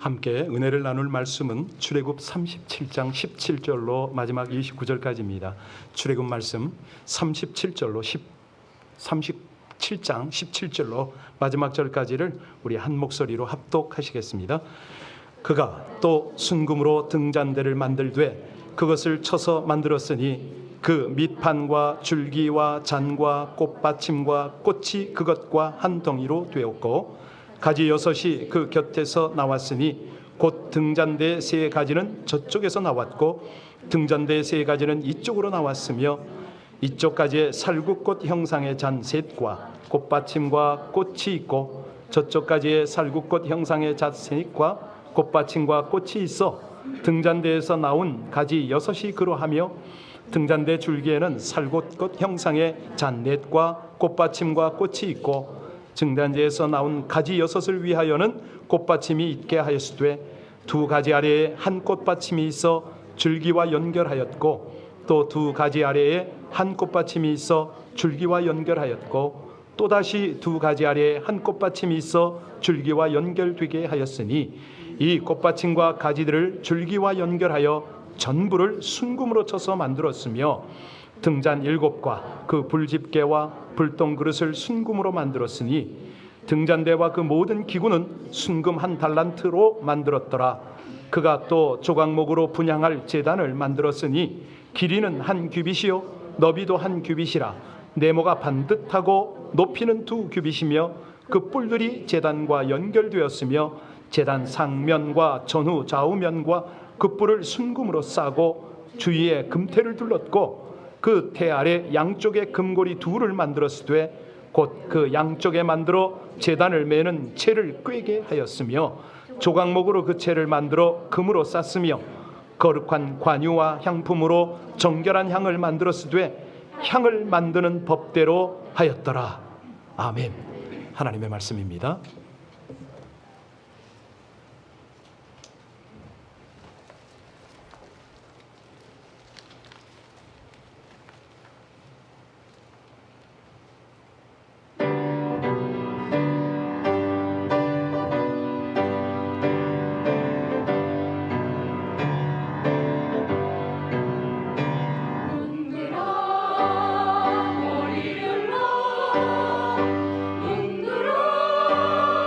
함께 은혜를 나눌 말씀은 출애굽 37장 17절로 마지막 29절까지입니다. 출애굽 말씀 37장 17절로 마지막 절까지를 우리 한 목소리로 합독하시겠습니다. 그가 또 순금으로 등잔대를 만들되 그것을 쳐서 만들었으니 그 밑판과 줄기와 잔과 꽃받침과 꽃이 그것과 한 덩이로 되었고 가지 6이 그 곁에서 나왔으니 곧 등잔대 3가지는 저쪽에서 나왔고 등잔대 3가지는 이쪽으로 나왔으며 이쪽 가지에 살구꽃 형상의 잔 3과 꽃받침과 꽃이 있고 저쪽 가지에 살구꽃 형상의 잔 3과 꽃받침과 꽃이 있어 등잔대에서 나온 가지 6이 그러하며 등잔대 줄기에는 살구꽃 형상의 잔 4과 꽃받침과 꽃이 있고 등잔대에서 나온 가지 6을 위하여는 꽃받침이 있게 하였으되 2가지 아래에 한 꽃받침이 있어 줄기와 연결하였고 또 2가지 아래에 한 꽃받침이 있어 줄기와 연결하였고 또다시 2가지 아래에 한 꽃받침이 있어 줄기와 연결되게 하였으니 이 꽃받침과 가지들을 줄기와 연결하여 전부를 순금으로 쳐서 만들었으며 등잔 7과 그 불집게와 불똥 그릇을 순금으로 만들었으니 등잔대와 그 모든 기구는 순금 1달란트로 만들었더라. 그가 또 조각목으로 분향할 제단을 만들었으니 길이는 1규빗이요 너비도 1규빗이라 네모가 반듯하고 높이는 2규빗이며 그 뿔들이 제단과 연결되었으며 제단 상면과 전후 좌우면과 그 뿔을 순금으로 싸고 주위에 금태를 둘렀고 그 태 아래 양쪽에 금고리 2를 만들었으되 곧 그 양쪽에 만들어 제단을 매는 채를 꿰게 하였으며 조각목으로 그 채를 만들어 금으로 쌌으며 거룩한 관유와 향품으로 정결한 향을 만들었으되 향을 만드는 법대로 하였더라. 아멘. 하나님의 말씀입니다. 문들어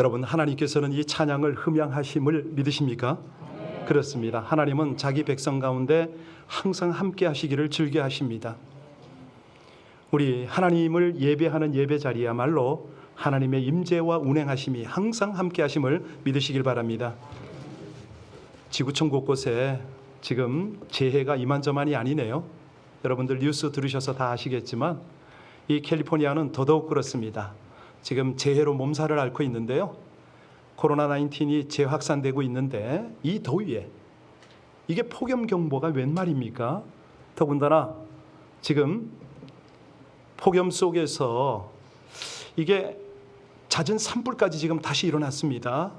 여러분, 하나님께서는 이 찬양을 흠양하심을 믿으십니까? 그렇습니다. 하나님은 자기 백성 가운데 항상 함께 하시기를 즐겨하십니다. 우리 하나님을 예배하는 예배 자리야말로 하나님의 임재와 운행하심이 항상 함께 하심을 믿으시길 바랍니다. 지구촌 곳곳에 지금 재해가 이만저만이 아니네요. 여러분들 뉴스 들으셔서 다 아시겠지만 이 캘리포니아는 더더욱 그렇습니다. 지금 재해로 몸살을 앓고 있는데요. 코로나19이 재확산되고 있는데 이 더위에 이게 폭염경보가 웬 말입니까? 더군다나 지금 폭염 속에서 이게 잦은 산불까지 지금 다시 일어났습니다.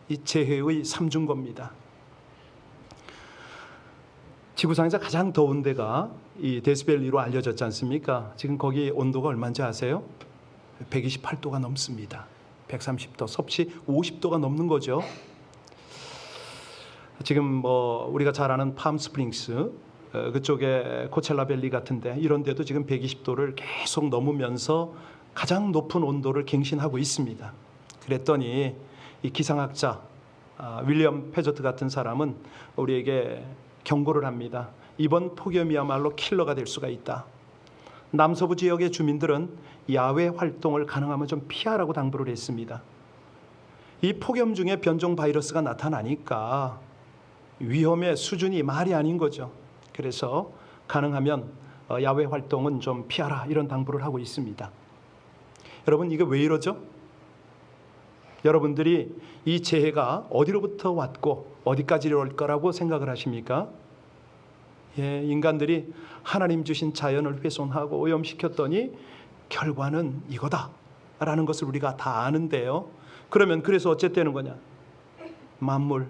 이 재해의 삼중고입니다. 지구상에서 가장 더운 데가 이 데시벨리로 알려졌지 않습니까? 지금 거기 온도가 얼마인지 아세요? 128도가 넘습니다. 130도, 섭씨 50도가 넘는 거죠. 지금 우리가 잘 아는 팜스프링스 그쪽에 코첼라밸리 같은데 이런 데도 지금 120도를 계속 넘으면서 가장 높은 온도를 갱신하고 있습니다. 그랬더니 이 기상학자 윌리엄 페저트 같은 사람은 우리에게 경고를 합니다. 이번 폭염이야말로 킬러가 될 수가 있다. 남서부 지역의 주민들은 야외 활동을 가능하면 좀 피하라고 당부를 했습니다. 이 폭염 중에 변종 바이러스가 나타나니까 위험의 수준이 말이 아닌 거죠. 그래서 가능하면 야외 활동은 좀 피하라 이런 당부를 하고 있습니다. 여러분, 이게 왜 이러죠? 여러분들이 이 재해가 어디로부터 왔고 어디까지 올 거라고 생각을 하십니까? 인간들이 하나님 주신 자연을 훼손하고 오염시켰더니 결과는 이거다라는 것을 우리가 다 아는데요. 그러면 그래서 어째 되는 거냐? 만물,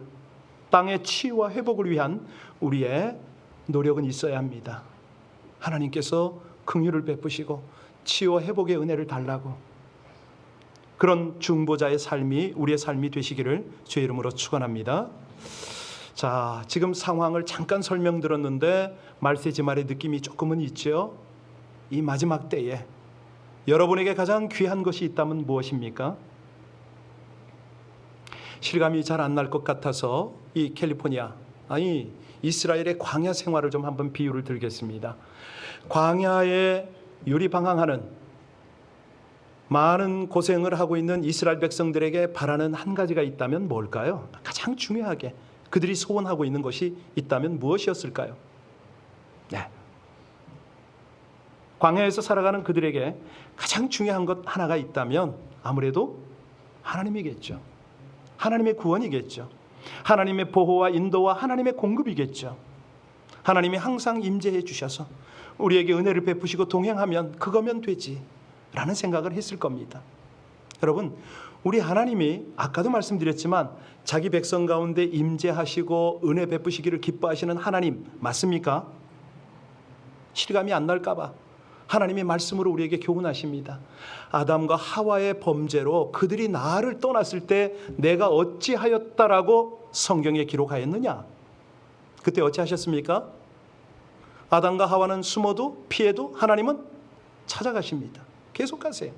땅의 치유와 회복을 위한 우리의 노력은 있어야 합니다. 하나님께서 긍휼을 베푸시고 치유와 회복의 은혜를 달라고 그런 중보자의 삶이 우리의 삶이 되시기를 주의 이름으로 축원합니다. 자, 지금 상황을 잠깐 설명드렸는데 말세지 말의 느낌이 조금은 있죠. 이 마지막 때에 여러분에게 가장 귀한 것이 있다면 무엇입니까? 실감이 잘 안 날 것 같아서 이 캘리포니아, 아니 이스라엘의 광야 생활을 좀 한번 비유를 들겠습니다. 광야에 유리방황하는 많은 고생을 하고 있는 이스라엘 백성들에게 바라는 한 가지가 있다면 뭘까요? 가장 중요하게 그들이 소원하고 있는 것이 있다면 무엇이었을까요? 네. 광야에서 살아가는 그들에게 가장 중요한 것 하나가 있다면 아무래도 하나님이겠죠. 하나님의 구원이겠죠. 하나님의 보호와 인도와 하나님의 공급이겠죠. 하나님이 항상 임재해 주셔서 우리에게 은혜를 베푸시고 동행하면 그거면 되지 라는 생각을 했을 겁니다. 여러분, 우리 하나님이 아까도 말씀드렸지만 자기 백성 가운데 임재하시고 은혜 베푸시기를 기뻐하시는 하나님 맞습니까? 실감이 안 날까 봐 하나님의 말씀으로 우리에게 교훈하십니다. 아담과 하와의 범죄로 그들이 나를 떠났을 때 내가 어찌하였다라고 성경에 기록하였느냐? 그때 어찌하셨습니까? 아담과 하와는 숨어도 피해도 하나님은 찾아가십니다. 계속 가세요.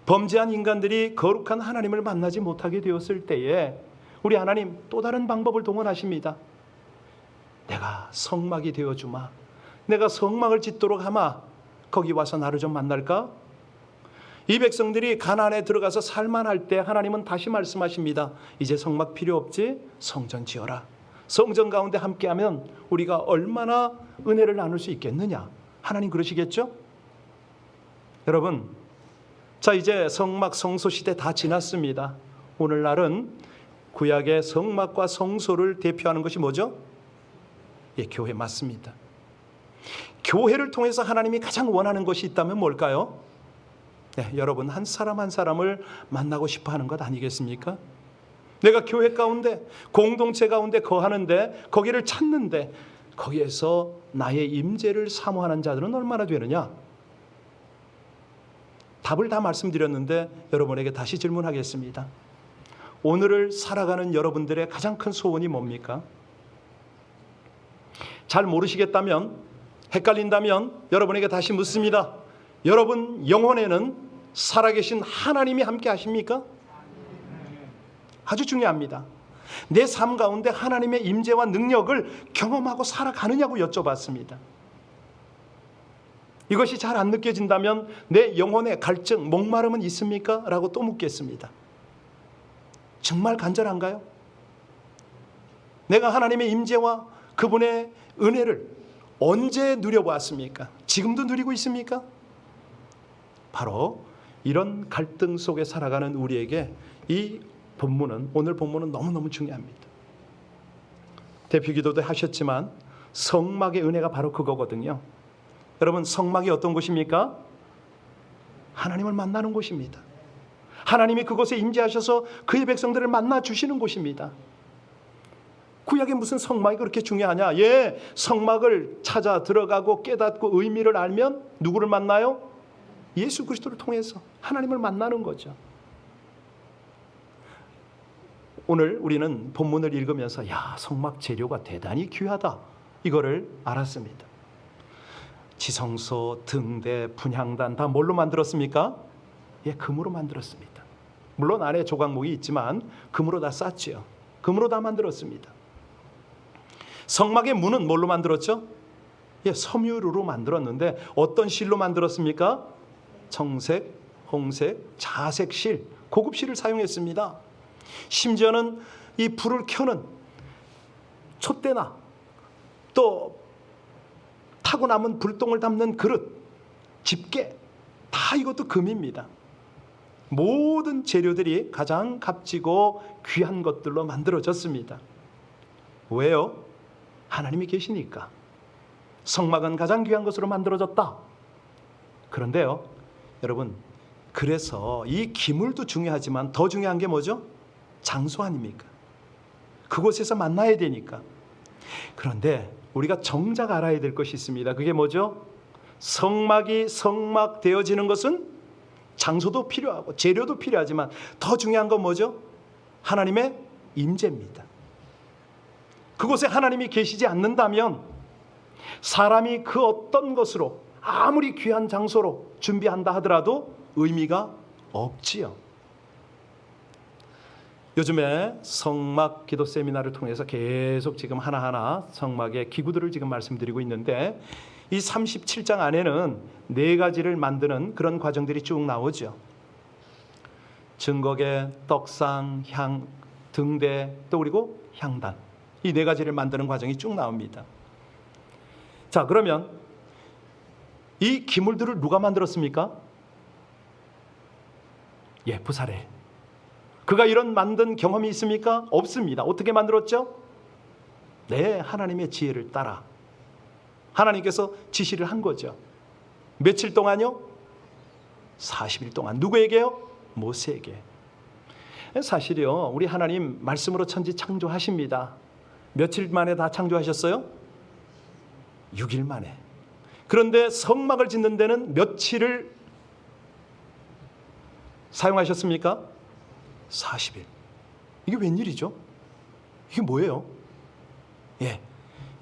범죄한 인간들이 거룩한 하나님을 만나지 못하게 되었을 때에 우리 하나님 또 다른 방법을 동원하십니다. 내가 성막이 되어주마. 내가 성막을 짓도록 하마. 거기 와서 나를 좀 만날까? 이 백성들이 가나안에 들어가서 살만할 때 하나님은 다시 말씀하십니다. 이제 성막 필요 없지? 성전 지어라. 성전 가운데 함께하면 우리가 얼마나 은혜를 나눌 수 있겠느냐? 하나님 그러시겠죠? 여러분, 자 이제 성막 성소 시대 다 지났습니다. 오늘날은 구약의 성막과 성소를 대표하는 것이 뭐죠? 교회 맞습니다. 교회를 통해서 하나님이 가장 원하는 것이 있다면 뭘까요? 여러분 한 사람 한 사람을 만나고 싶어 하는 것 아니겠습니까? 내가 교회 가운데 공동체 가운데 거하는데 거기를 찾는데 거기에서 나의 임재를 사모하는 자들은 얼마나 되느냐? 답을 다 말씀드렸는데 여러분에게 다시 질문하겠습니다. 오늘을 살아가는 여러분들의 가장 큰 소원이 뭡니까? 잘 모르시겠다면, 헷갈린다면 여러분에게 다시 묻습니다. 여러분 영혼에는 살아계신 하나님이 함께 하십니까? 아주 중요합니다. 내 삶 가운데 하나님의 임재와 능력을 경험하고 살아가느냐고 여쭤봤습니다. 이것이 잘 안 느껴진다면 내 영혼의 갈증, 목마름은 있습니까? 라고 또 묻겠습니다. 정말 간절한가요? 내가 하나님의 임재와 그분의 은혜를 언제 누려보았습니까? 지금도 누리고 있습니까? 바로 이런 갈등 속에 살아가는 우리에게 이 본문은, 오늘 본문은 너무너무 중요합니다. 대표기도도 하셨지만 성막의 은혜가 바로 그거거든요. 여러분, 성막이 어떤 곳입니까? 하나님을 만나는 곳입니다. 하나님이 그곳에 임재하셔서 그의 백성들을 만나 주시는 곳입니다. 구약에 무슨 성막이 그렇게 중요하냐? 예, 성막을 찾아 들어가고 깨닫고 의미를 알면 누구를 만나요? 예수 그리스도를 통해서 하나님을 만나는 거죠. 오늘 우리는 본문을 읽으면서 야, 성막 재료가 대단히 귀하다, 이거를 알았습니다. 지성소, 등대, 분향단 다 뭘로 만들었습니까? 예, 금으로 만들었습니다. 물론 안에 조각목이 있지만 금으로 다 쌌지요. 금으로 다 만들었습니다. 성막의 문은 뭘로 만들었죠? 예, 섬유로 만들었는데 어떤 실로 만들었습니까? 청색, 홍색, 자색 실, 고급 실을 사용했습니다. 심지어는 이 불을 켜는 촛대나 또 타고 남은 불똥을 담는 그릇, 집게, 다 이것도 금입니다. 모든 재료들이 가장 값지고 귀한 것들로 만들어졌습니다. 왜요? 하나님이 계시니까. 성막은 가장 귀한 것으로 만들어졌다. 그런데요, 여러분, 그래서 이 기물도 중요하지만 더 중요한 게 뭐죠? 장소 아닙니까? 그곳에서 만나야 되니까. 그런데 우리가 정작 알아야 될 것이 있습니다. 그게 뭐죠? 성막이 성막 되어지는 것은 장소도 필요하고 재료도 필요하지만 더 중요한 건 뭐죠? 하나님의 임재입니다. 그곳에 하나님이 계시지 않는다면 사람이 그 어떤 것으로 아무리 귀한 장소로 준비한다 하더라도 의미가 없지요. 요즘에 성막 기도 세미나를 통해서 계속 지금 하나하나 성막의 기구들을 지금 말씀드리고 있는데, 이 37장 안에는 4가지를 만드는 그런 과정들이 쭉 나오죠. 증거계, 떡상, 향, 등대, 또 그리고 향단, 이 4가지를 만드는 과정이 쭉 나옵니다. 자, 그러면 이 기물들을 누가 만들었습니까? 예, 부사레. 그가 이런 만든 경험이 있습니까? 없습니다. 어떻게 만들었죠? 네, 하나님의 지혜를 따라 하나님께서 지시를 한 거죠. 며칠 동안요? 40일 동안. 누구에게요? 모세에게. 사실이요, 우리 하나님 말씀으로 천지 창조하십니다. 며칠 만에 다 창조하셨어요? 6일 만에. 그런데 성막을 짓는 데는 며칠을 사용하셨습니까? 40일. 이게 웬일이죠? 이게 뭐예요? 예,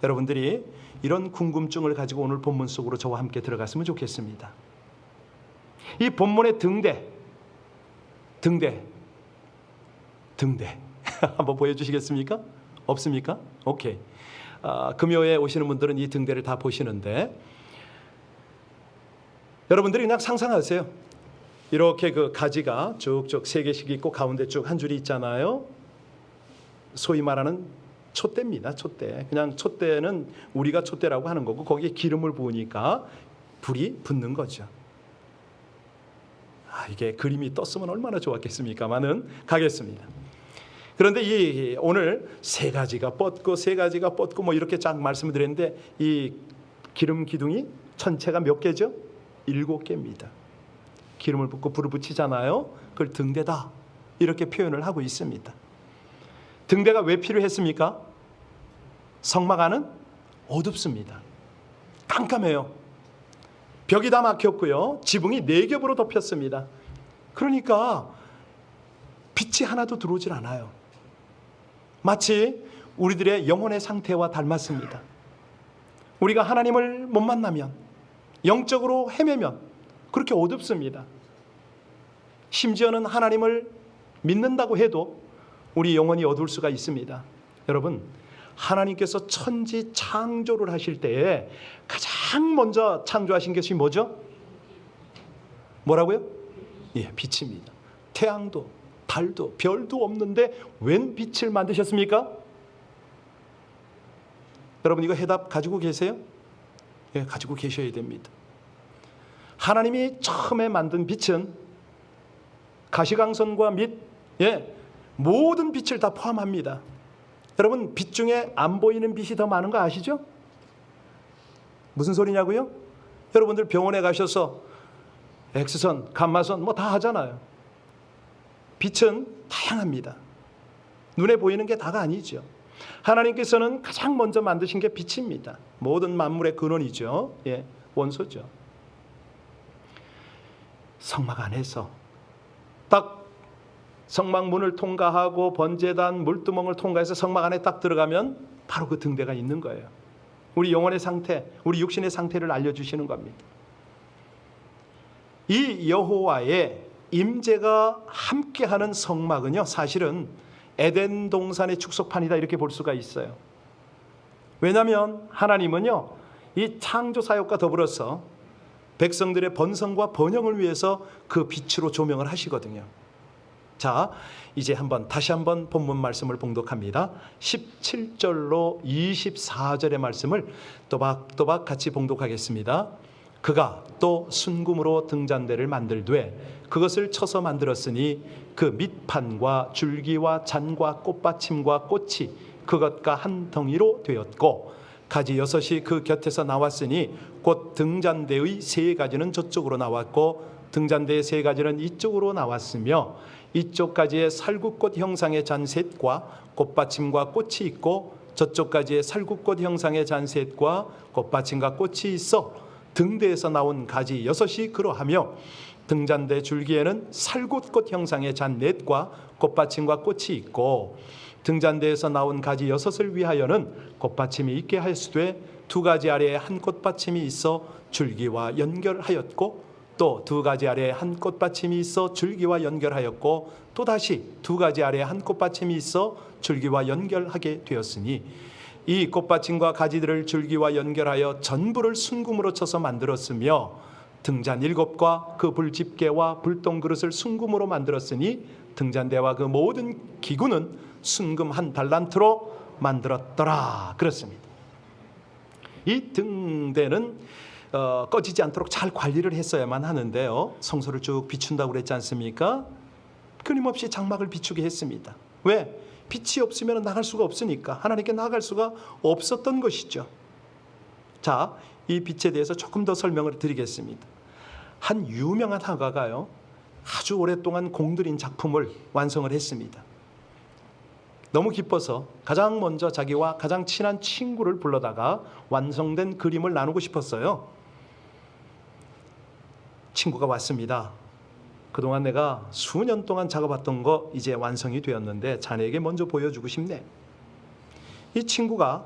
여러분들이 이런 궁금증을 가지고 오늘 본문 속으로 저와 함께 들어갔으면 좋겠습니다. 이 본문의 등대 한번 보여주시겠습니까? 없습니까? 오케이. 금요일에 오시는 분들은 이 등대를 다 보시는데, 여러분들이 그냥 상상하세요. 이렇게 그 가지가 쭉쭉 3개씩 있고 가운데 쭉 한 줄이 있잖아요. 소위 말하는 촛대입니다. 촛대. 그냥 촛대는 우리가 촛대라고 하는 거고, 거기에 기름을 부으니까 불이 붙는 거죠. 이게 그림이 떴으면 얼마나 좋았겠습니까만은 가겠습니다. 그런데 이 오늘 3가지가 뻗고 뭐 이렇게 쫙 말씀을 드렸는데, 이 기름 기둥이 전체가 몇 개죠? 7개입니다. 기름을 붓고 불을 붙이잖아요. 그걸 등대다, 이렇게 표현을 하고 있습니다. 등대가 왜 필요했습니까? 성막 안은 어둡습니다. 깜깜해요. 벽이 다 막혔고요, 지붕이 4겹으로 덮였습니다. 그러니까 빛이 하나도 들어오질 않아요. 마치 우리들의 영혼의 상태와 닮았습니다. 우리가 하나님을 못 만나면, 영적으로 헤매면 그렇게 어둡습니다. 심지어는 하나님을 믿는다고 해도 우리 영혼이 어두울 수가 있습니다. 여러분, 하나님께서 천지 창조를 하실 때에 가장 먼저 창조하신 것이 뭐죠? 뭐라고요? 예, 빛입니다. 태양도 달도 별도 없는데 웬 빛을 만드셨습니까? 여러분, 이거 해답 가지고 계세요? 예, 가지고 계셔야 됩니다. 하나님이 처음에 만든 빛은 가시광선과 및 모든 빛을 다 포함합니다. 여러분, 빛 중에 안 보이는 빛이 더 많은 거 아시죠? 무슨 소리냐고요? 여러분들 병원에 가셔서 엑스선, 감마선 뭐 다 하잖아요. 빛은 다양합니다. 눈에 보이는 게 다가 아니죠. 하나님께서는 가장 먼저 만드신 게 빛입니다. 모든 만물의 근원이죠. 예, 원소죠. 성막 안에서 딱 성막문을 통과하고 번제단 물두멍을 통과해서 성막 안에 딱 들어가면 바로 그 등대가 있는 거예요. 우리 영혼의 상태, 우리 육신의 상태를 알려주시는 겁니다. 이 여호와의 임재가 함께하는 성막은요, 사실은 에덴 동산의 축소판이다 이렇게 볼 수가 있어요. 왜냐하면 하나님은요, 이 창조 사역과 더불어서 백성들의 번성과 번영을 위해서 그 빛으로 조명을 하시거든요. 자, 이제 다시 한번 본문 말씀을 봉독합니다. 17절로 24절의 말씀을 또박또박 같이 봉독하겠습니다. 그가 또 순금으로 등잔대를 만들되 그것을 쳐서 만들었으니 그 밑판과 줄기와 잔과 꽃받침과 꽃이 그것과 한 덩이로 되었고 가지 6이 그 곁에서 나왔으니 곧 등잔대의 3가지는 저쪽으로 나왔고 등잔대의 3가지는 이쪽으로 나왔으며 이쪽 가지에 살구꽃 형상의 잔셋과 꽃받침과 꽃이 있고 저쪽 가지에 살구꽃 형상의 잔셋과 꽃받침과 꽃이 있어 등대에서 나온 가지 6이 그러하며 등잔대 줄기에는 살구꽃 형상의 잔넷과 꽃받침과 꽃이 있고 등잔대에서 나온 가지 6을 위하여는 꽃받침이 있게 하였으되 2가지 아래에 한 꽃받침이 있어 줄기와 연결하였고 또 2가지 아래에 한 꽃받침이 있어 줄기와 연결하였고 또다시 2가지 아래에 한 꽃받침이 있어 줄기와 연결하게 되었으니 이 꽃받침과 가지들을 줄기와 연결하여 전부를 순금으로 쳐서 만들었으며 등잔 7과 그 불집게와 불똥그릇을 순금으로 만들었으니 등잔대와 그 모든 기구는 순금 1달란트로 만들었더라. 그렇습니다. 이 등대는 꺼지지 않도록 잘 관리를 했어야만 하는데요, 성소를 쭉 비춘다고 그랬지 않습니까? 끊임없이 장막을 비추게 했습니다. 왜? 빛이 없으면 나갈 수가 없으니까, 하나님께 나아갈 수가 없었던 것이죠. 자, 이 빛에 대해서 조금 더 설명을 드리겠습니다. 한 유명한 화가가요, 아주 오랫동안 공들인 작품을 완성을 했습니다. 너무 기뻐서 가장 먼저 자기와 가장 친한 친구를 불러다가 완성된 그림을 나누고 싶었어요. 친구가 왔습니다. 그동안 내가 수년 동안 작업했던 거 이제 완성이 되었는데 자네에게 먼저 보여주고 싶네. 이 친구가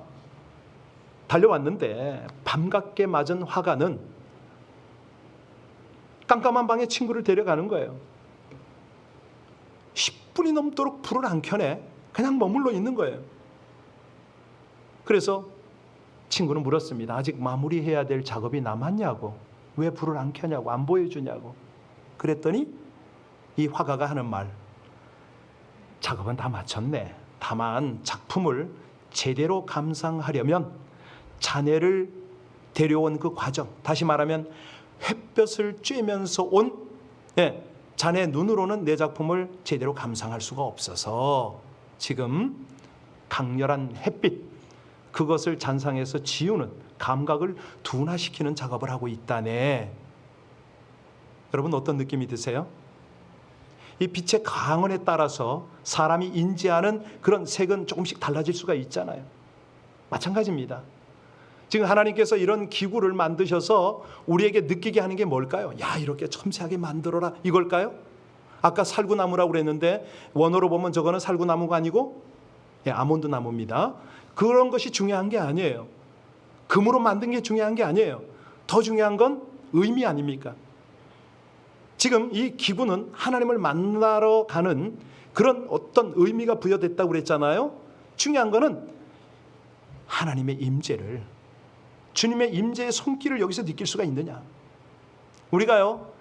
달려왔는데 밤갑게 맞은 화가는 깜깜한 방에 친구를 데려가는 거예요. 10분이 넘도록 불을 안 켜네. 그냥 머물러 있는 거예요. 그래서 친구는 물었습니다. 아직 마무리해야 될 작업이 남았냐고, 왜 불을 안 켜냐고, 안 보여주냐고. 그랬더니 이 화가가 하는 말, 작업은 다 마쳤네. 다만 작품을 제대로 감상하려면 자네를 데려온 그 과정, 다시 말하면 햇볕을 쬐면서 온 자네 눈으로는 내 작품을 제대로 감상할 수가 없어서 지금 강렬한 햇빛, 그것을 잔상에서 지우는, 감각을 둔화시키는 작업을 하고 있다네. 여러분, 어떤 느낌이 드세요? 이 빛의 강원에 따라서 사람이 인지하는 그런 색은 조금씩 달라질 수가 있잖아요. 마찬가지입니다. 지금 하나님께서 이런 기구를 만드셔서 우리에게 느끼게 하는 게 뭘까요? 야, 이렇게 섬세하게 만들어라, 이걸까요? 아까 살구나무라고 그랬는데 원어로 보면 저거는 살구나무가 아니고 아몬드 나무입니다. 그런 것이 중요한 게 아니에요. 금으로 만든 게 중요한 게 아니에요. 더 중요한 건 의미 아닙니까? 지금 이 기구는 하나님을 만나러 가는 그런 어떤 의미가 부여됐다고 그랬잖아요. 중요한 거는 하나님의 임재를, 주님의 임재의 손길을 여기서 느낄 수가 있느냐. 우리가요,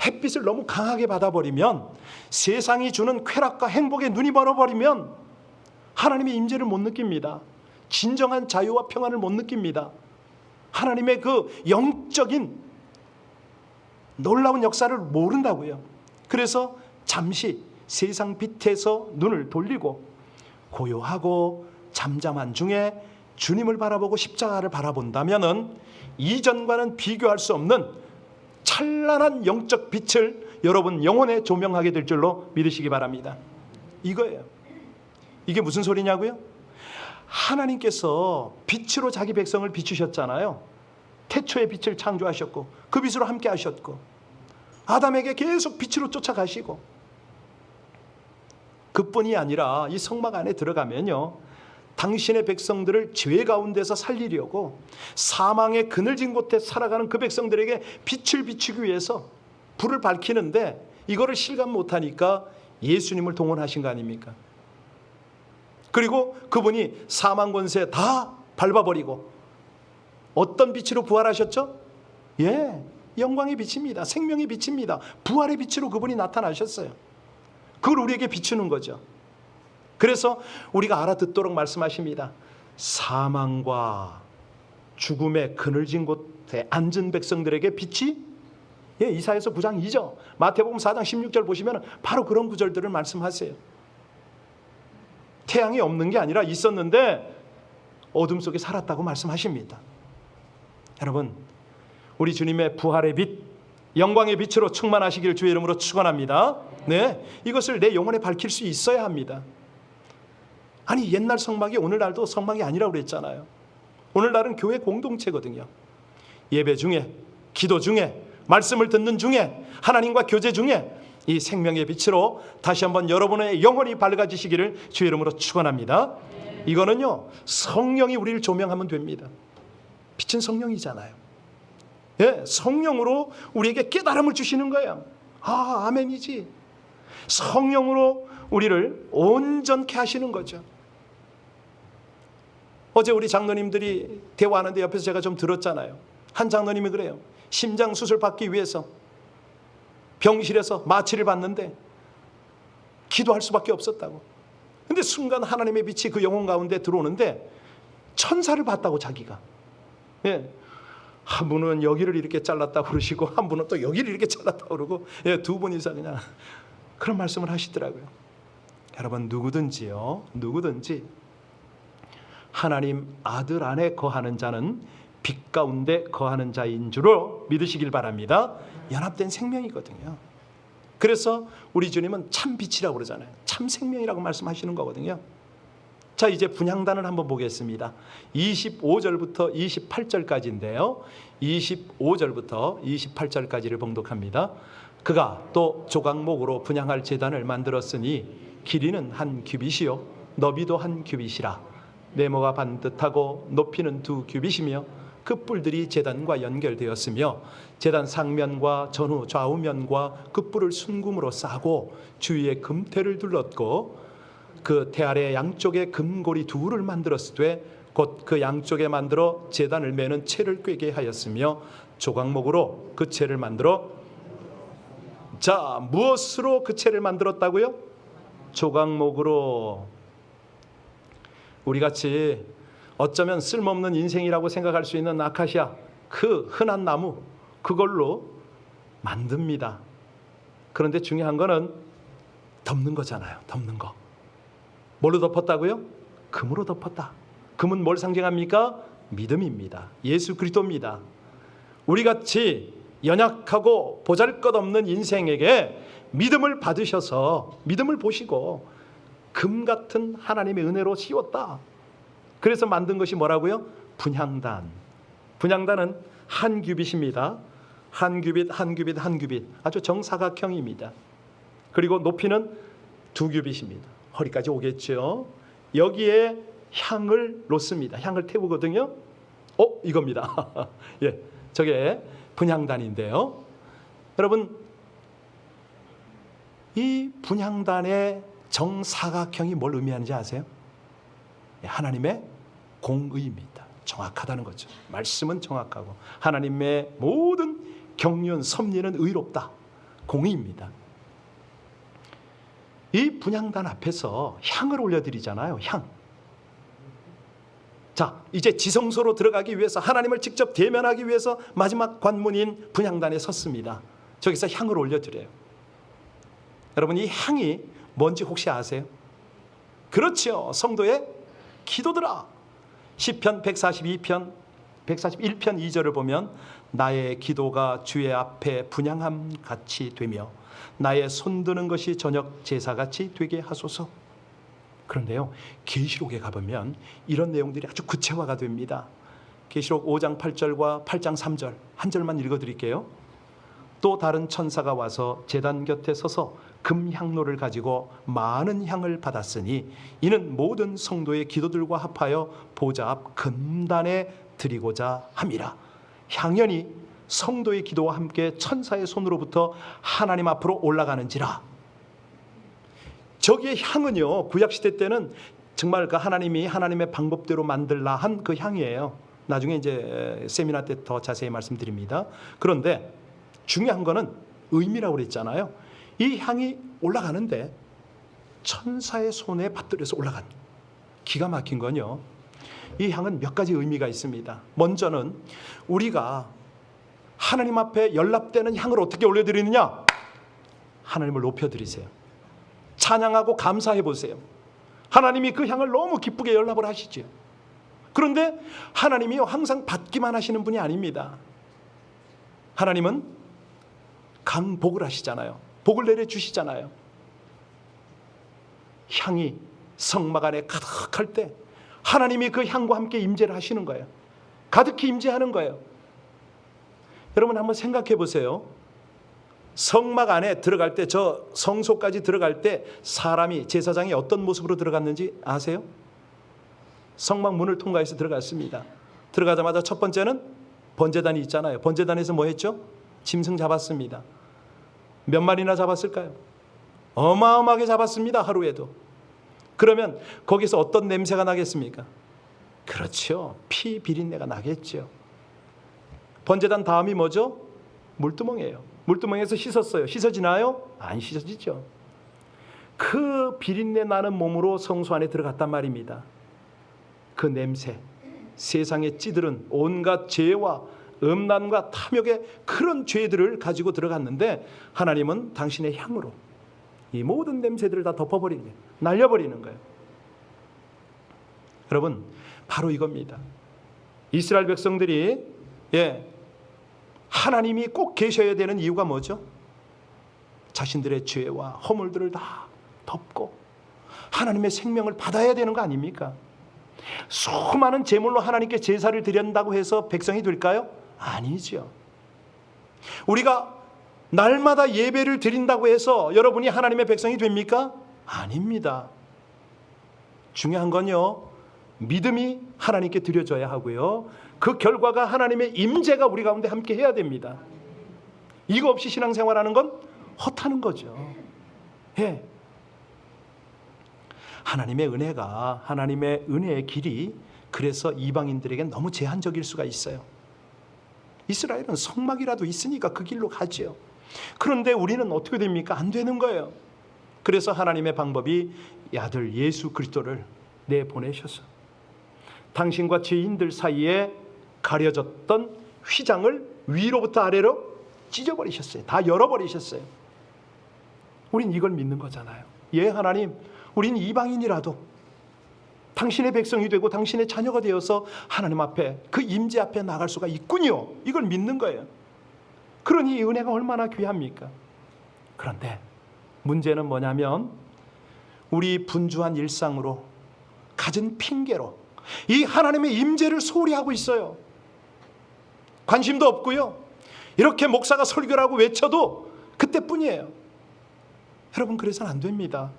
햇빛을 너무 강하게 받아버리면, 세상이 주는 쾌락과 행복에 눈이 멀어버리면 하나님의 임재를 못 느낍니다. 진정한 자유와 평안을 못 느낍니다. 하나님의 그 영적인 놀라운 역사를 모른다고요. 그래서 잠시 세상 빛에서 눈을 돌리고 고요하고 잠잠한 중에 주님을 바라보고 십자가를 바라본다면은 이전과는 비교할 수 없는 찬란한 영적 빛을 여러분 영혼에 조명하게 될 줄로 믿으시기 바랍니다. 이거예요. 이게 무슨 소리냐고요? 하나님께서 빛으로 자기 백성을 비추셨잖아요. 태초의 빛을 창조하셨고 그 빛으로 함께 하셨고 아담에게 계속 빛으로 쫓아가시고, 그뿐이 아니라 이 성막 안에 들어가면요, 당신의 백성들을 죄 가운데서 살리려고 사망의 그늘진 곳에 살아가는 그 백성들에게 빛을 비추기 위해서 불을 밝히는데, 이거를 실감 못하니까 예수님을 동원하신 거 아닙니까? 그리고 그분이 사망 권세 다 밟아버리고 어떤 빛으로 부활하셨죠? 영광의 빛입니다. 생명의 빛입니다. 부활의 빛으로 그분이 나타나셨어요. 그걸 우리에게 비추는 거죠. 그래서 우리가 알아듣도록 말씀하십니다. 사망과 죽음의 그늘진 곳에 앉은 백성들에게 빛이, 이사야서 9장 2절, 마태복음 4장 16절 보시면 바로 그런 구절들을 말씀하세요. 태양이 없는 게 아니라 있었는데 어둠 속에 살았다고 말씀하십니다. 여러분, 우리 주님의 부활의 빛, 영광의 빛으로 충만하시기를 주의 이름으로 축원합니다. 이것을 내 영혼에 밝힐 수 있어야 합니다. 아니, 옛날 성막이 오늘날도 성막이 아니라고 그랬잖아요. 오늘날은 교회 공동체거든요. 예배 중에, 기도 중에, 말씀을 듣는 중에, 하나님과 교제 중에 이 생명의 빛으로 다시 한번 여러분의 영혼이 밝아지시기를 주의 이름으로 축원합니다. 이거는요, 성령이 우리를 조명하면 됩니다. 빛은 성령이잖아요. 성령으로 우리에게 깨달음을 주시는 거예요. 아멘이지. 성령으로 우리를 온전케 하시는 거죠. 어제 우리 장로님들이 대화하는데 옆에서 제가 좀 들었잖아요. 한 장로님이 그래요. 심장 수술 받기 위해서 병실에서 마취를 받는데 기도할 수밖에 없었다고. 근데 순간 하나님의 빛이 그 영혼 가운데 들어오는데 천사를 봤다고, 자기가. 한 분은 여기를 이렇게 잘랐다고 그러시고 한 분은 또 여기를 이렇게 잘랐다고 그러고, 두 분이서 그냥 그런 말씀을 하시더라고요. 여러분, 누구든지 하나님 아들 안에 거하는 자는 빛 가운데 거하는 자인 줄로 믿으시길 바랍니다. 연합된 생명이거든요. 그래서 우리 주님은 참 빛이라고 그러잖아요. 참 생명이라고 말씀하시는 거거든요. 자, 이제 분향단을 한번 보겠습니다. 25절부터 28절까지인데요. 25절부터 28절까지를 봉독합니다. 그가 또 조각목으로 분향할 제단을 만들었으니 길이는 한 규빗이요 너비도 한 규빗이라. 네모가 반듯하고 높이는 2규빗이며 그 뿔들이 제단과 연결되었으며 제단 상면과 전후 좌우면과 그 뿔을 순금으로 싸고 주위에 금태를 둘렀고 그 태 아래 양쪽에 금고리 둘을 만들었으되 곧 그 양쪽에 만들어 제단을 매는 채를 꿰게 하였으며 조각목으로 그 채를 만들어, 자, 무엇으로 그 채를 만들었다고요? 조각목으로. 우리같이 어쩌면 쓸모없는 인생이라고 생각할 수 있는 아카시아, 그 흔한 나무, 그걸로 만듭니다. 그런데 중요한 거는 덮는 거잖아요. 덮는 거. 뭘로 덮었다고요? 금으로 덮었다. 금은 뭘 상징합니까? 믿음입니다. 예수 그리스도입니다. 우리같이 연약하고 보잘것없는 인생에게 믿음을 받으셔서 믿음을 보시고 금 같은 하나님의 은혜로 씌웠다. 그래서 만든 것이 뭐라고요? 분향단. 분향단은 한 규빗입니다. 한 규빗, 한 규빗, 한 규빗. 아주 정사각형입니다. 그리고 높이는 2규빗입니다. 허리까지 오겠죠. 여기에 향을 놓습니다. 향을 태우거든요. 이겁니다. 저게 분향단인데요. 여러분, 이 분향단의 정사각형이 뭘 의미하는지 아세요? 하나님의 공의입니다. 정확하다는 거죠. 말씀은 정확하고 하나님의 모든 경륜, 섭리는 의롭다. 공의입니다. 이 분향단 앞에서 향을 올려드리잖아요. 향. 자, 이제 지성소로 들어가기 위해서 하나님을 직접 대면하기 위해서 마지막 관문인 분향단에 섰습니다. 저기서 향을 올려드려요. 여러분, 이 향이 뭔지 혹시 아세요? 그렇죠. 성도의 기도들아. 시편 142편 141편 2절을 보면 나의 기도가 주의 앞에 분향함 같이 되며 나의 손드는 것이 저녁 제사같이 되게 하소서. 그런데요, 계시록에 가보면 이런 내용들이 아주 구체화가 됩니다. 계시록 5장 8절과 8장 3절 한 절만 읽어드릴게요. 또 다른 천사가 와서 제단 곁에 서서 금향로를 가지고 많은 향을 받았으니 이는 모든 성도의 기도들과 합하여 보좌 앞 금단에 드리고자 함이라. 향연이 성도의 기도와 함께 천사의 손으로부터 하나님 앞으로 올라가는지라. 저기의 향은요, 구약시대 때는 정말 그 하나님이 하나님의 방법대로 만들라 한 그 향이에요. 나중에 이제 세미나 때 더 자세히 말씀드립니다. 그런데 중요한 거는 의미라고 그랬잖아요. 이 향이 올라가는데 천사의 손에 받들여서 올라간, 기가 막힌 건요, 이 향은 몇 가지 의미가 있습니다. 먼저는 우리가 하나님 앞에 연락되는 향을 어떻게 올려드리느냐? 하나님을 높여드리세요. 찬양하고 감사해 보세요. 하나님이 그 향을 너무 기쁘게 연락을 하시죠. 그런데 하나님이 항상 받기만 하시는 분이 아닙니다. 하나님은 강복을 하시잖아요. 복을 내려주시잖아요. 향이 성막 안에 가득할 때 하나님이 그 향과 함께 임재를 하시는 거예요. 가득히 임재하는 거예요. 여러분 한번 생각해 보세요. 성막 안에 들어갈 때, 저 성소까지 들어갈 때 사람이, 제사장이 어떤 모습으로 들어갔는지 아세요? 성막 문을 통과해서 들어갔습니다. 들어가자마자 첫 번째는 번제단이 있잖아요. 번제단에서 뭐 했죠? 짐승 잡았습니다. 몇 마리나 잡았을까요? 어마어마하게 잡았습니다. 하루에도. 그러면 거기서 어떤 냄새가 나겠습니까? 그렇죠. 피 비린내가 나겠죠. 번제단 다음이 뭐죠? 물두멍이에요. 물두멍에서 씻었어요. 씻어지나요? 안 씻어지죠. 그 비린내 나는 몸으로 성소 안에 들어갔단 말입니다. 그 냄새, 세상에 찌들은 온갖 죄와 음란과 탐욕의 그런 죄들을 가지고 들어갔는데 하나님은 당신의 향으로 이 모든 냄새들을 다 덮어버리는 거예요. 날려버리는 거예요. 여러분, 바로 이겁니다. 이스라엘 백성들이 하나님이 꼭 계셔야 되는 이유가 뭐죠? 자신들의 죄와 허물들을 다 덮고 하나님의 생명을 받아야 되는 거 아닙니까? 수많은 제물로 하나님께 제사를 드린다고 해서 백성이 될까요? 아니죠. 우리가 날마다 예배를 드린다고 해서 여러분이 하나님의 백성이 됩니까? 아닙니다. 중요한 건요, 믿음이 하나님께 드려져야 하고요, 그 결과가 하나님의 임재가 우리 가운데 함께 해야 됩니다. 이거 없이 신앙생활하는 건 헛하는 거죠. 예. 하나님의 은혜가, 하나님의 은혜의 길이 그래서 이방인들에게 너무 제한적일 수가 있어요. 이스라엘은 성막이라도 있으니까 그 길로 가죠. 그런데 우리는 어떻게 됩니까? 안 되는 거예요. 그래서 하나님의 방법이 아들 예수 그리스도를 내보내셔서 당신과 죄인들 사이에 가려졌던 휘장을 위로부터 아래로 찢어버리셨어요. 다 열어버리셨어요. 우린 이걸 믿는 거잖아요. 예, 하나님, 우린 이방인이라도 당신의 백성이 되고 당신의 자녀가 되어서 하나님 앞에, 그 임재 앞에 나갈 수가 있군요. 이걸 믿는 거예요. 그러니 이 은혜가 얼마나 귀합니까? 그런데 문제는 뭐냐면 우리 분주한 일상으로 가진 핑계로 이 하나님의 임재를 소홀히 하고 있어요. 관심도 없고요. 이렇게 목사가 설교를 하고 외쳐도 그때뿐이에요. 여러분, 그래서는 안 됩니다.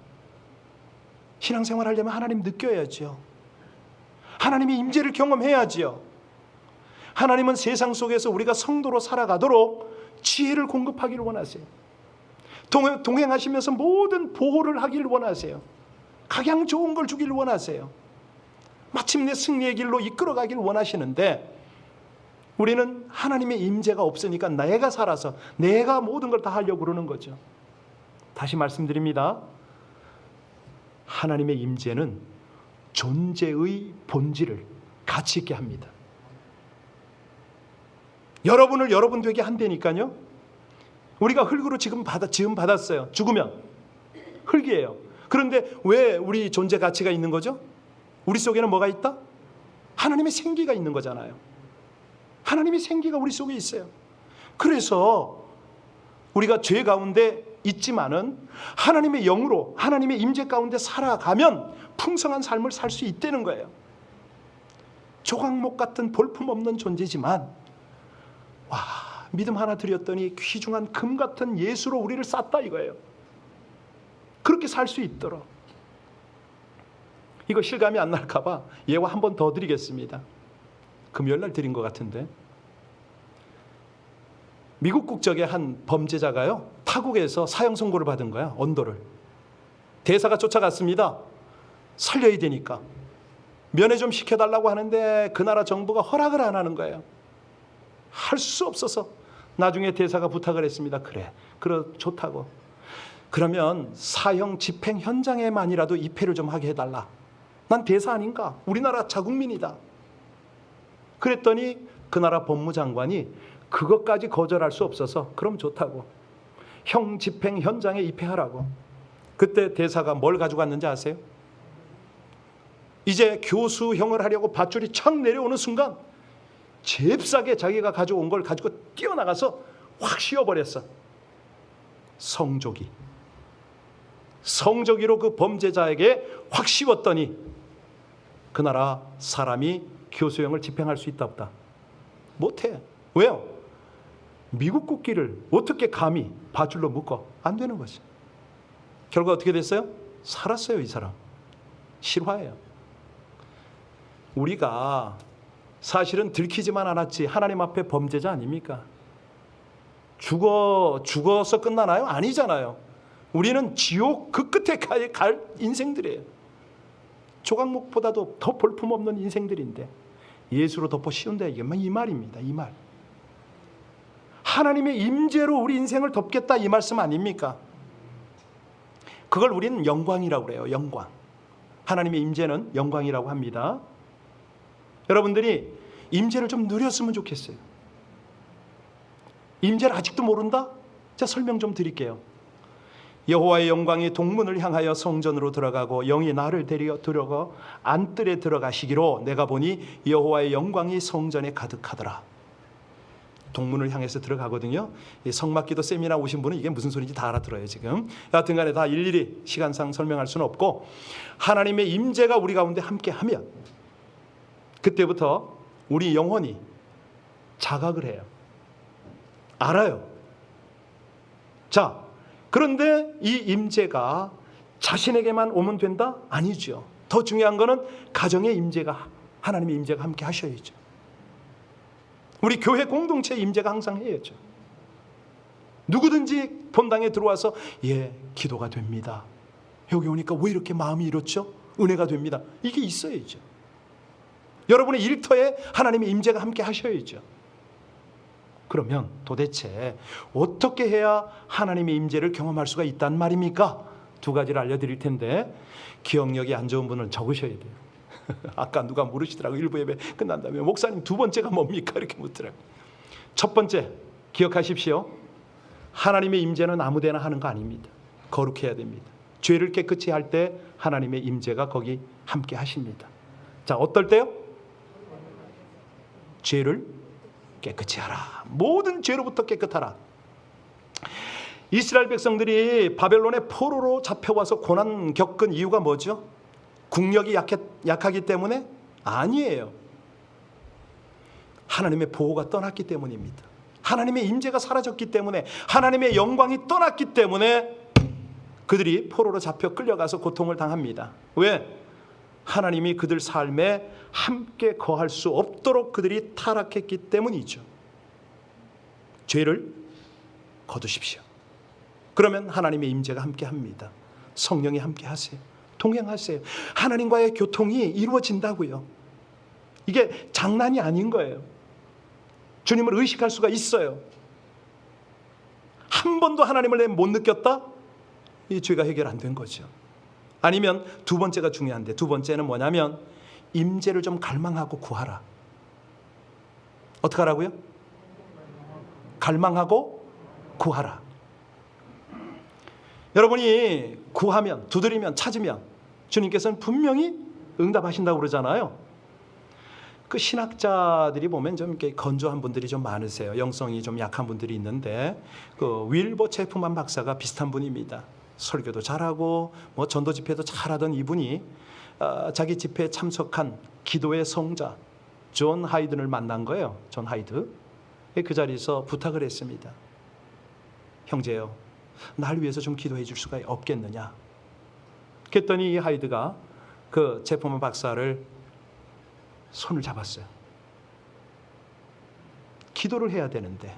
신앙생활 하려면 하나님 느껴야죠. 하나님의 임재를 경험해야지요. 하나님은 세상 속에서 우리가 성도로 살아가도록 지혜를 공급하기를 원하세요. 동행하시면서 모든 보호를 하길 원하세요. 가장 좋은 걸 주길 원하세요. 마침내 승리의 길로 이끌어가길 원하시는데 우리는 하나님의 임재가 없으니까 내가 살아서 내가 모든 걸 다 하려고 그러는 거죠. 다시 말씀드립니다. 하나님의 임재는 존재의 본질을 가치 있게 합니다. 여러분을 여러분 되게 한다니까요. 우리가 흙으로 지금 지음 받았어요. 죽으면 흙이에요. 그런데 왜 우리 존재 가치가 있는 거죠? 우리 속에는 뭐가 있다? 하나님의 생기가 있는 거잖아요. 하나님의 생기가 우리 속에 있어요. 그래서 우리가 죄 가운데 있지만은 하나님의 영으로 하나님의 임재 가운데 살아가면 풍성한 삶을 살 수 있다는 거예요. 조각목 같은 볼품없는 존재지만 믿음 하나 드렸더니 귀중한 금 같은 예수로 우리를 쌌다 이거예요. 그렇게 살 수 있도록. 이거 실감이 안 날까 봐 예화 한 번 더 드리겠습니다. 금요일날 드린 것 같은데, 미국 국적의 한 범죄자가요 타국에서 사형 선고를 받은 거야. 언도를. 대사가 쫓아갔습니다. 살려야 되니까 면회 좀 시켜달라고 하는데 그 나라 정부가 허락을 안 하는 거예요. 할 수 없어서 나중에 대사가 부탁을 했습니다. 그래 좋다고. 그러면 사형 집행 현장에만이라도 입회를 좀 하게 해달라. 난 대사 아닌가? 우리나라 자국민이다. 그랬더니 그 나라 법무장관이 그것까지 거절할 수 없어서 그럼 좋다고. 형 집행 현장에 입회하라고. 그때 대사가 뭘 가지고 왔는지 아세요? 이제 교수형을 하려고 밧줄이 착 내려오는 순간 잽싸게 자기가 가져온 걸 가지고 뛰어나가서 확 씌워버렸어. 성조기로 그 범죄자에게 확 씌웠더니 그 나라 사람이 교수형을 집행할 수 있다 없다? 못해. 왜요? 미국 국기를 어떻게 감히 밧줄로 묶어? 안 되는 거지. 결과 어떻게 됐어요? 살았어요. 이 사람. 실화예요. 우리가 사실은 들키지만 않았지 하나님 앞에 범죄자 아닙니까? 죽어서 끝나나요? 아니잖아요. 우리는 지옥 그 끝에 갈 인생들이에요. 조각목보다도 더 볼품없는 인생들인데 예수로 덮어 씌운다. 이게 이 말입니다. 이 말. 하나님의 임재로 우리 인생을 덮겠다 이 말씀 아닙니까? 그걸 우리는 영광이라고 그래요. 영광. 하나님의 임재는 영광이라고 합니다. 여러분들이 임재를 좀 누렸으면 좋겠어요. 임재를 아직도 모른다? 제가 설명 좀 드릴게요. 여호와의 영광이 동문을 향하여 성전으로 들어가고 영이 나를 데리어 들어가 안뜰에 들어가시기로 내가 보니 여호와의 영광이 성전에 가득하더라. 동문을 향해서 들어가거든요. 성막기도 세미나 오신 분은 이게 무슨 소리인지 다 알아들어요. 지금 여하튼 간에 다 일일이 시간상 설명할 수는 없고 하나님의 임재가 우리 가운데 함께하면 그때부터 우리 영혼이 자각을 해요. 알아요. 자, 그런데 이 임재가 자신에게만 오면 된다? 아니죠. 더 중요한 거는 가정의 임재가, 하나님의 임재가 함께 하셔야죠. 우리 교회 공동체 임재가 항상 해야죠. 누구든지 본당에 들어와서 기도가 됩니다. 여기 오니까 왜 이렇게 마음이 이렇죠? 은혜가 됩니다. 이게 있어야죠. 여러분의 일터에 하나님의 임재가 함께 하셔야죠. 그러면 도대체 어떻게 해야 하나님의 임재를 경험할 수가 있단 말입니까? 두 가지를 알려드릴 텐데 기억력이 안 좋은 분은 적으셔야 돼요. 아까 누가 물으시더라고요. 일부 예배 끝난 다음에 목사님 두 번째가 뭡니까? 이렇게 묻더라고요. 첫 번째 기억하십시오. 하나님의 임재는 아무데나 하는 거 아닙니다. 거룩해야 됩니다. 죄를 깨끗이 할 때 하나님의 임재가 거기 함께 하십니다. 자, 어떨 때요? 죄를 깨끗이 하라. 모든 죄로부터 깨끗하라. 이스라엘 백성들이 바벨론의 포로로 잡혀와서 고난 겪은 이유가 뭐죠? 국력이 약하기 때문에? 아니에요. 하나님의 보호가 떠났기 때문입니다. 하나님의 임재가 사라졌기 때문에, 하나님의 영광이 떠났기 때문에 그들이 포로로 잡혀 끌려가서 고통을 당합니다. 왜? 하나님이 그들 삶에 함께 거할 수 없도록 그들이 타락했기 때문이죠. 죄를 거두십시오. 그러면 하나님의 임재가 함께합니다. 성령이 함께하세요. 동행하세요. 하나님과의 교통이 이루어진다고요. 이게 장난이 아닌 거예요. 주님을 의식할 수가 있어요. 한 번도 하나님을 내가 못 느꼈다? 이 죄가 해결 안 된 거죠. 아니면 두 번째가 중요한데, 두 번째는 뭐냐면 임재를 좀 갈망하고 구하라. 어떻게 하라고요? 갈망하고 구하라. 여러분이 구하면, 두드리면, 찾으면 주님께서는 분명히 응답하신다고 그러잖아요. 그 신학자들이 보면 좀 이렇게 건조한 분들이 좀 많으세요. 영성이 좀 약한 분들이 있는데, 그 윌버 체프만 박사가 비슷한 분입니다. 설교도 잘하고 뭐 전도 집회도 잘하던 이분이 자기 집회에 참석한 기도의 성자 존 하이든을 만난 거예요. 존 하이드. 그 자리에서 부탁을 했습니다. 형제요, 날 위해서 좀 기도해 줄 수가 없겠느냐. 그랬더니 이 하이드가 그 체프만 박사를 손을 잡았어요. 기도를 해야 되는데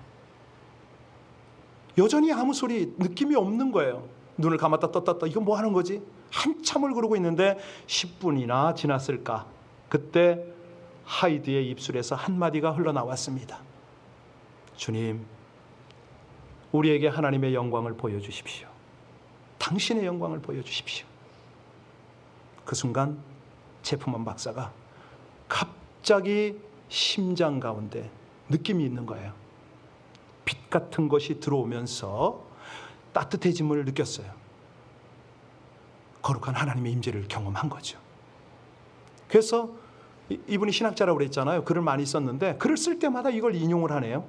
여전히 아무 소리, 느낌이 없는 거예요. 눈을 감았다 떴다 이거 뭐 하는 거지? 한참을 그러고 있는데 10분이나 지났을까? 그때 하이드의 입술에서 한마디가 흘러나왔습니다. 주님, 우리에게 하나님의 영광을 보여주십시오. 당신의 영광을 보여주십시오. 그 순간 체프만 박사가 갑자기 심장 가운데 느낌이 있는 거예요. 빛 같은 것이 들어오면서 따뜻해짐을 느꼈어요. 거룩한 하나님의 임재를 경험한 거죠. 그래서 이분이 신학자라고 그랬잖아요. 글을 많이 썼는데 글을 쓸 때마다 이걸 인용을 하네요.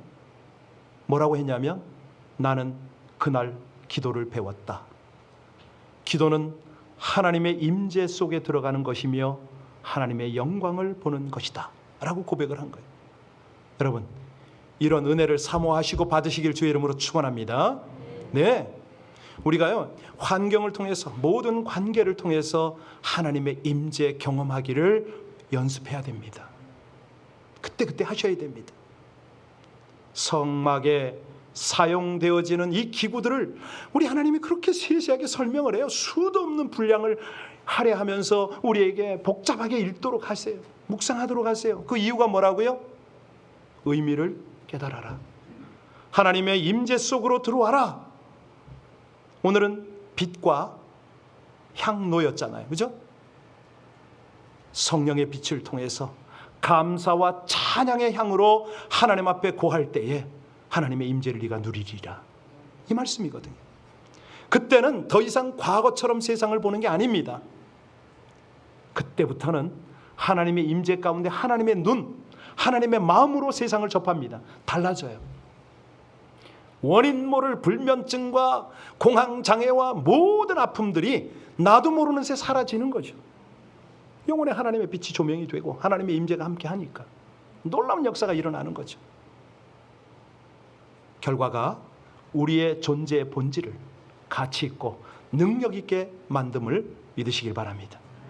뭐라고 했냐면, 나는 그날 기도를 배웠다. 기도는 하나님의 임재 속에 들어가는 것이며 하나님의 영광을 보는 것이다 라고 고백을 한 거예요. 여러분, 이런 은혜를 사모하시고 받으시길 주의 이름으로 축원합니다. 네, 우리가요 환경을 통해서, 모든 관계를 통해서 하나님의 임재 경험하기를 연습해야 됩니다. 그때 하셔야 됩니다. 성막에 사용되어지는 이 기구들을 우리 하나님이 그렇게 세세하게 설명을 해요. 수도 없는 분량을 할애하면서 우리에게 복잡하게 읽도록 하세요. 묵상하도록 하세요. 그 이유가 뭐라고요? 의미를 깨달아라. 하나님의 임재 속으로 들어와라. 오늘은 빛과 향로였잖아요. 그죠? 성령의 빛을 통해서 감사와 찬양의 향으로 하나님 앞에 고할 때에 하나님의 임재를 네가 누리리라. 이 말씀이거든요. 그때는 더 이상 과거처럼 세상을 보는 게 아닙니다. 그때부터는 하나님의 임재 가운데 하나님의 눈, 하나님의 마음으로 세상을 접합니다. 달라져요. 원인 모를 불면증과 공황장애와 모든 아픔들이 나도 모르는 새 사라지는 거죠. 영혼의 하나님의 빛이 조명이 되고 하나님의 임재가 함께 하니까 놀라운 역사가 일어나는 거죠. 결과가 우리의 존재의 본질을 가치 있고 능력 있게 만듦을 믿으시길 바랍니다.